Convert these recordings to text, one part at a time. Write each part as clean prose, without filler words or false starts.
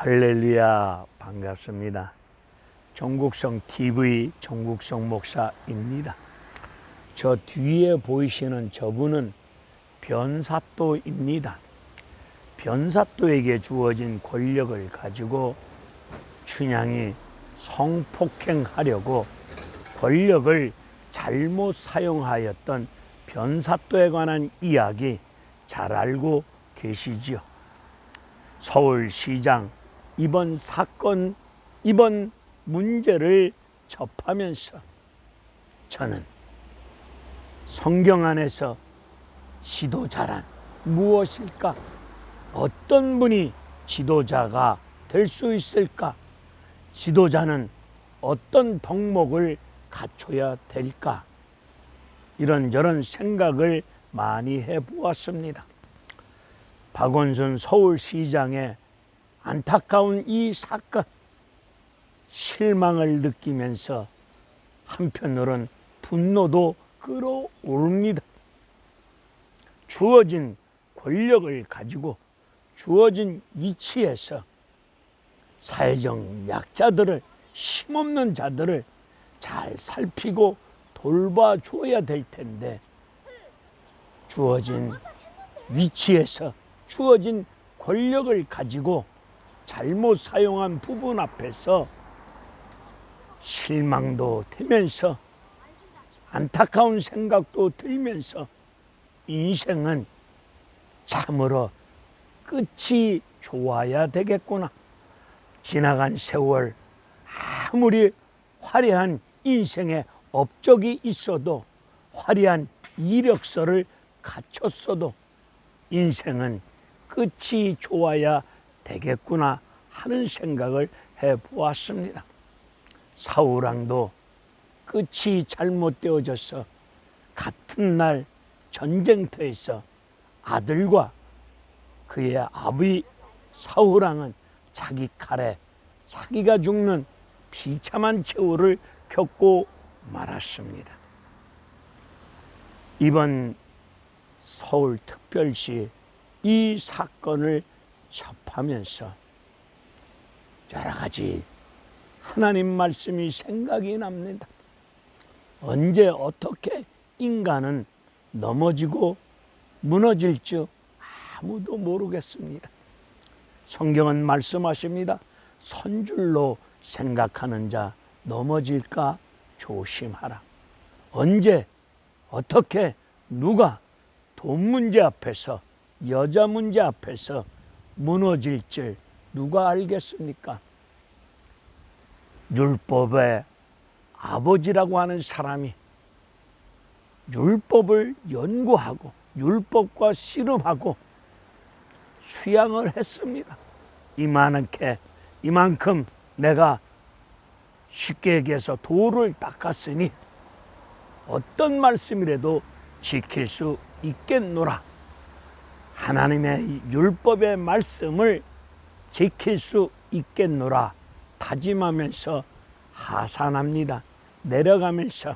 할렐루야, 반갑습니다. 종국성 TV 종국성 목사입니다. 저 뒤에 보이시는 저분은 변사또입니다. 변사또에게 주어진 권력을 가지고 춘향이 성폭행하려고 권력을 잘못 사용하였던 변사또에 관한 이야기 잘 알고 계시지요. 서울시장 이번 사건, 이번 문제를 접하면서 저는 성경 안에서 지도자란 무엇일까? 어떤 분이 지도자가 될 수 있을까? 지도자는 어떤 덕목을 갖춰야 될까? 이런저런 생각을 많이 해보았습니다. 박원순 서울시장의 안타까운 이 사건, 실망을 느끼면서 한편으론 분노도 끌어오릅니다. 주어진 권력을 가지고 주어진 위치에서 사회적 약자들을, 힘없는 자들을 잘 살피고 돌봐줘야 될 텐데, 주어진 위치에서 주어진 권력을 가지고 잘못 사용한 부분 앞에서 실망도 되면서 안타까운 생각도 들면서 인생은 참으로 끝이 좋아야 되겠구나. 지나간 세월 아무리 화려한 인생의 업적이 있어도, 화려한 이력서를 갖췄어도 인생은 끝이 좋아야 되겠구나 하는 생각을 해보았습니다. 사우랑도 끝이 잘못되어져서 같은 날 전쟁터에서 아들과 그의 아비 사우랑은 자기 칼에 자기가 죽는 비참한 최후를 겪고 말았습니다. 이번 서울특별시 이 사건을 접하면서 여러 가지 하나님 말씀이 생각이 납니다. 언제 어떻게 인간은 넘어지고 무너질 줄 아무도 모르겠습니다. 성경은 말씀하십니다. 선줄로 생각하는 자 넘어질까 조심하라. 언제 어떻게 누가 돈 문제 앞에서, 여자 문제 앞에서 무너질 줄 누가 알겠습니까? 율법의 아버지라고 하는 사람이 율법을 연구하고 율법과 씨름하고 수양을 했습니다. 이만큼 내가 쉽게 얘기해서 돌을 닦았으니 어떤 말씀이라도 지킬 수 있겠노라. 하나님의 율법의 말씀을 지킬 수 있겠노라 다짐하면서 하산합니다. 내려가면서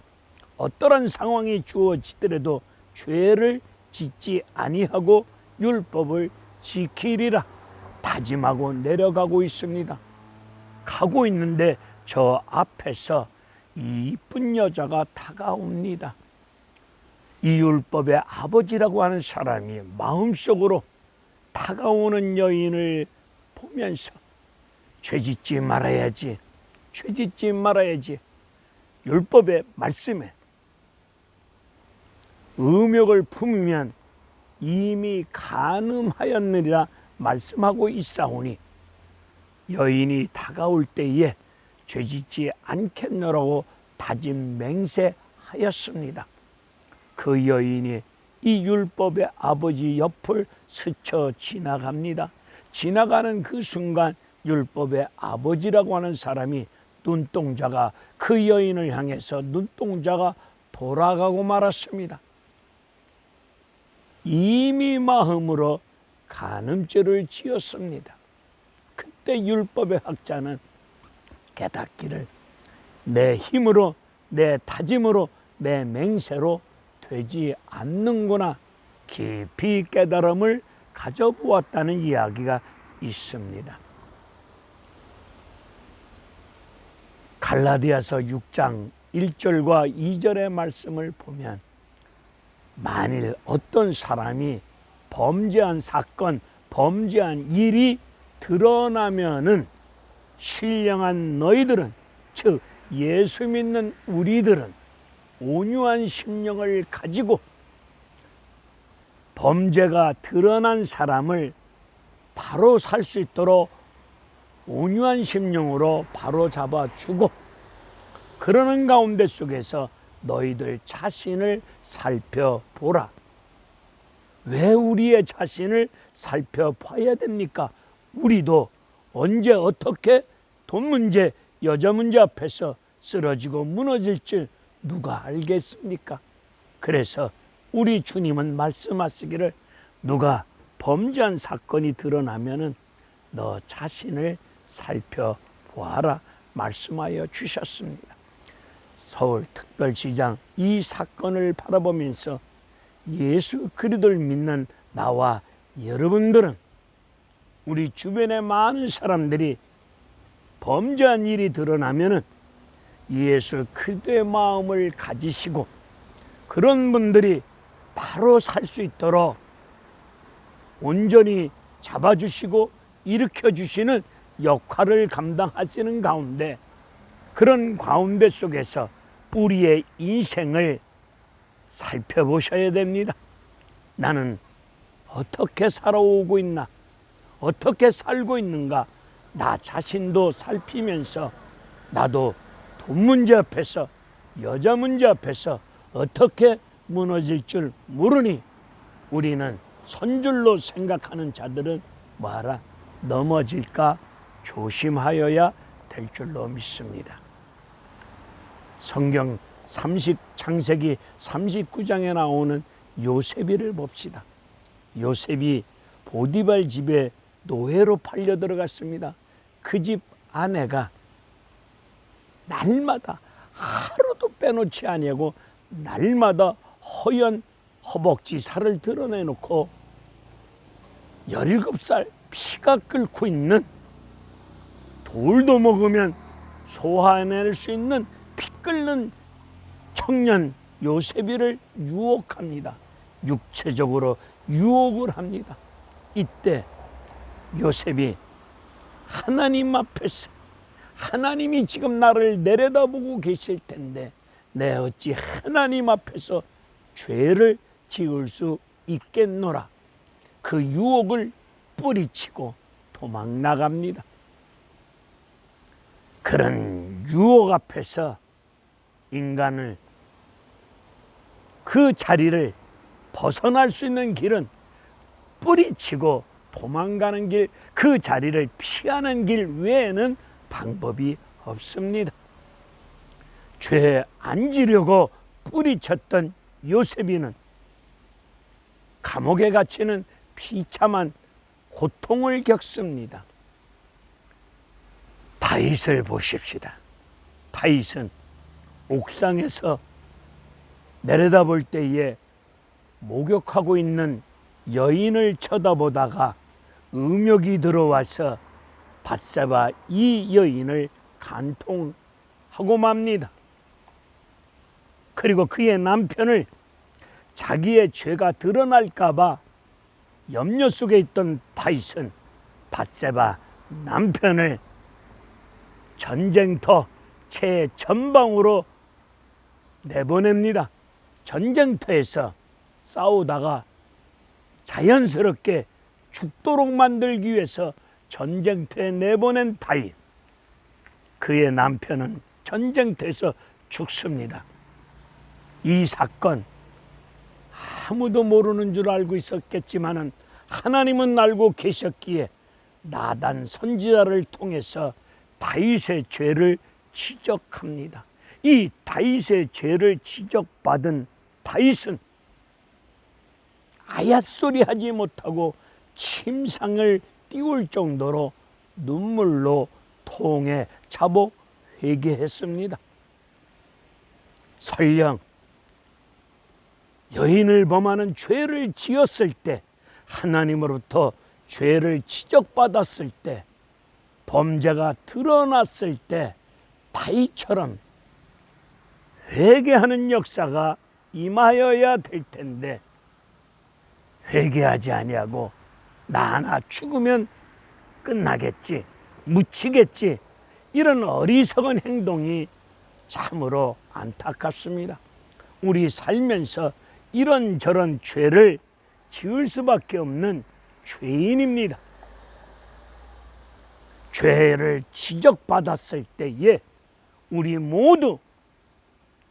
어떠한 상황이 주어지더라도 죄를 짓지 아니하고 율법을 지키리라 다짐하고 내려가고 있습니다. 가고 있는데 저 앞에서 이쁜 여자가 다가옵니다. 이 율법의 아버지라고 하는 사람이 마음속으로 다가오는 여인을 보면서 죄짓지 말아야지, 죄짓지 말아야지, 율법의 말씀에 의욕을 품으면 이미 간음하였느니라 말씀하고 있사오니 여인이 다가올 때에 죄짓지 않겠노라고 다짐 맹세하였습니다. 그 여인이 이 율법의 아버지 옆을 스쳐 지나갑니다. 지나가는 그 순간 율법의 아버지라고 하는 사람이 눈동자가 그 여인을 향해서 눈동자가 돌아가고 말았습니다. 이미 마음으로 간음죄를 지었습니다. 그때 율법의 학자는 깨닫기를 내 힘으로, 내 다짐으로, 내 맹세로 되지 않는구나 깊이 깨달음을 가져보았다는 이야기가 있습니다. 갈라디아서 6장 1절과 2절의 말씀을 보면 만일 어떤 사람이 범죄한 사건, 범죄한 일이 드러나면은 신령한 너희들은, 즉 예수 믿는 우리들은 온유한 심령을 가지고 범죄가 드러난 사람을 바로 살 수 있도록 온유한 심령으로 바로 잡아주고, 그러는 가운데 속에서 너희들 자신을 살펴보라. 왜 우리의 자신을 살펴봐야 됩니까? 우리도 언제 어떻게 돈 문제, 여자 문제 앞에서 쓰러지고 무너질 줄 누가 알겠습니까? 그래서 우리 주님은 말씀하시기를, 누가 범죄한 사건이 드러나면은 너 자신을 살펴보아라 말씀하여 주셨습니다. 서울특별시장 이 사건을 바라보면서 예수 그리스도를 믿는 나와 여러분들은, 우리 주변의 많은 사람들이 범죄한 일이 드러나면은 예수 그리스도의 마음을 가지시고 그런 분들이 바로 살 수 있도록 온전히 잡아주시고 일으켜주시는 역할을 감당하시는 가운데, 그런 가운데 속에서 우리의 인생을 살펴보셔야 됩니다. 나는 어떻게 살아오고 있나, 어떻게 살고 있는가, 나 자신도 살피면서 나도 돈 문제 앞에서, 여자 문제 앞에서 어떻게 무너질 줄 모르니 우리는 선줄로 생각하는 자들은 뭐하라? 넘어질까 조심하여야 될 줄로 믿습니다. 성경 창세기 39장에 나오는 요셉이를 봅시다. 요셉이 보디발 집에 노예로 팔려 들어갔습니다. 그 집 아내가 날마다 하루도 빼놓지 아니하고 날마다 허연 허벅지 살을 드러내놓고 17살 피가 끓고 있는, 돌도 먹으면 소화해낼 수 있는 피 끓는 청년 요셉이를 유혹합니다. 육체적으로 유혹을 합니다. 이때 요셉이 하나님 앞에서, 하나님이 지금 나를 내려다보고 계실 텐데 내 어찌 하나님 앞에서 죄를 지을 수 있겠노라. 그 유혹을 뿌리치고 도망 나갑니다. 그런 유혹 앞에서 인간을, 그 자리를 벗어날 수 있는 길은 뿌리치고 도망가는 길, 그 자리를 피하는 길 외에는 방법이 없습니다. 죄에 앉으려고 뿌리쳤던 요셉이는 감옥에 갇히는 비참한 고통을 겪습니다. 다윗을 보십시다. 다윗은 옥상에서 내려다볼 때에 목욕하고 있는 여인을 쳐다보다가 음욕이 들어와서 밧세바 이 여인을 간통하고 맙니다. 그리고 그의 남편을, 자기의 죄가 드러날까봐 염려 속에 있던 다윗은 밧세바 남편을 전쟁터 최전방으로 내보냅니다. 전쟁터에서 싸우다가 자연스럽게 죽도록 만들기 위해서 전쟁터에 내보낸 다윗, 그의 남편은 전쟁터에서 죽습니다. 이 사건 아무도 모르는 줄 알고 있었겠지만은 하나님은 알고 계셨기에 나단 선지자를 통해서 다윗의 죄를 지적합니다. 이 다윗의 죄를 지적받은 다윗은 아얏소리 하지 못하고 침상을 띄울 정도로 눈물로 통에 자복 회개했습니다. 설령 여인을 범하는 죄를 지었을 때, 하나님으로부터 죄를 지적받았을 때, 범죄가 드러났을 때 다윗처럼 회개하는 역사가 임하여야 될 텐데 회개하지 아니하고 나 하나 죽으면 끝나겠지, 묻히겠지, 이런 어리석은 행동이 참으로 안타깝습니다. 우리 살면서 이런저런 죄를 지을 수밖에 없는 죄인입니다. 죄를 지적받았을 때에 우리 모두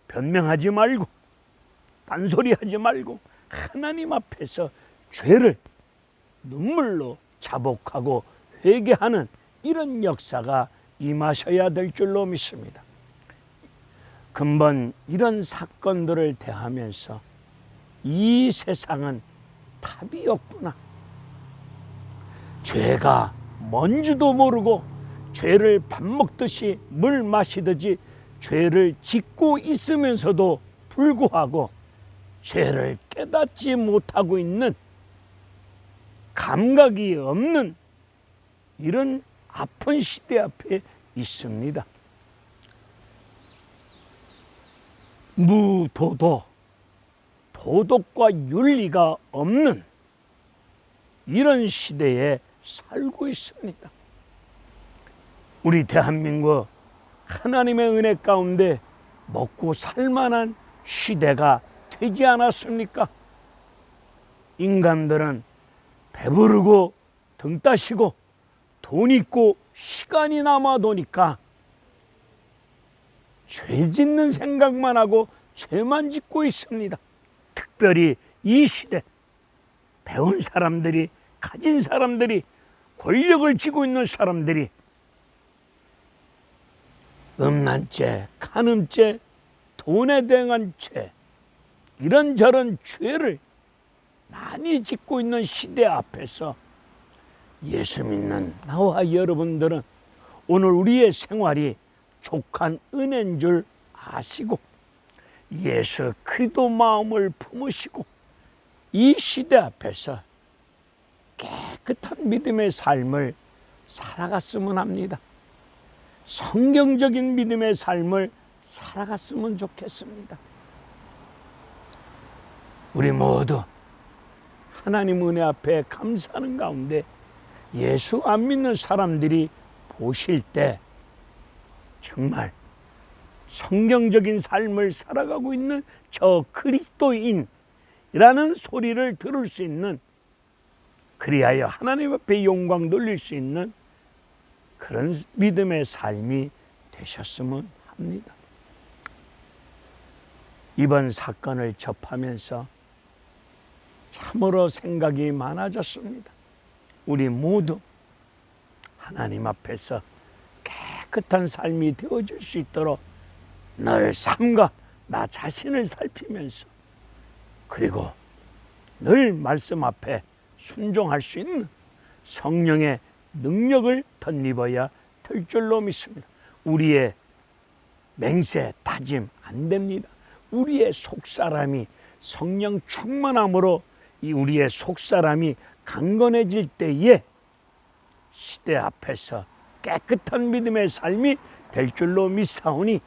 변명하지 말고 딴소리하지 말고 하나님 앞에서 죄를 눈물로 자복하고 회개하는 이런 역사가 임하셔야 될 줄로 믿습니다. 근본 이런 사건들을 대하면서 이 세상은 답이 없구나, 죄가 뭔지도 모르고 죄를 밥 먹듯이 물 마시듯이 죄를 짓고 있으면서도 불구하고 죄를 깨닫지 못하고 있는, 감각이 없는 이런 아픈 시대 앞에 있습니다. 무도도, 도덕과 윤리가 없는 이런 시대에 살고 있습니다. 우리 대한민국 하나님의 은혜 가운데 먹고 살만한 시대가 되지 않았습니까? 인간들은 배부르고 등 따시고 돈 있고 시간이 남아도니까 죄 짓는 생각만 하고 죄만 짓고 있습니다. 특별히 이 시대 배운 사람들이, 가진 사람들이, 권력을 쥐고 있는 사람들이 음란죄, 간음죄, 돈에 대한 죄, 이런저런 죄를 많이 짓고 있는 시대 앞에서 예수 믿는 나와 여러분들은 오늘 우리의 생활이 족한 은혜인 줄 아시고 예수 그리스도 마음을 품으시고 이 시대 앞에서 깨끗한 믿음의 삶을 살아갔으면 합니다. 성경적인 믿음의 삶을 살아갔으면 좋겠습니다. 우리 모두 하나님 은혜 앞에 감사하는 가운데 예수 안 믿는 사람들이 보실 때 정말 성경적인 삶을 살아가고 있는 저 그리스도인이라는 소리를 들을 수 있는, 그리하여 하나님 앞에 영광 돌릴 수 있는 그런 믿음의 삶이 되셨으면 합니다. 이번 사건을 접하면서 참으로 생각이 많아졌습니다. 우리 모두 하나님 앞에서 깨끗한 삶이 되어질 수 있도록 늘 삶과 나 자신을 살피면서, 그리고 늘 말씀 앞에 순종할 수 있는 성령의 능력을 덧입어야 될 줄로 믿습니다. 우리의 맹세, 다짐 안 됩니다. 우리의 속사람이 성령 충만함으로 이 우리의 속사람이 강건해질 때에 시대 앞에서 깨끗한 믿음의 삶이 될 줄로 믿사오니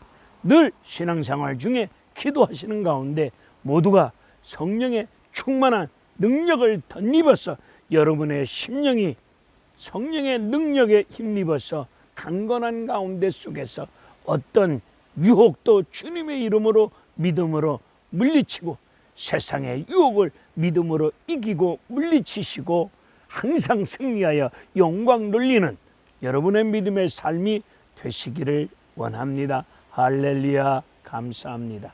늘 신앙생활 중에 기도하시는 가운데 모두가 성령의 충만한 능력을 덧입어서 여러분의 심령이 성령의 능력에 힘입어서 강건한 가운데 속에서 어떤 유혹도 주님의 이름으로 믿음으로 물리치고 세상의 유혹을 믿음으로 이기고 물리치시고 항상 승리하여 영광 돌리는 여러분의 믿음의 삶이 되시기를 원합니다. 할렐루야, 감사합니다.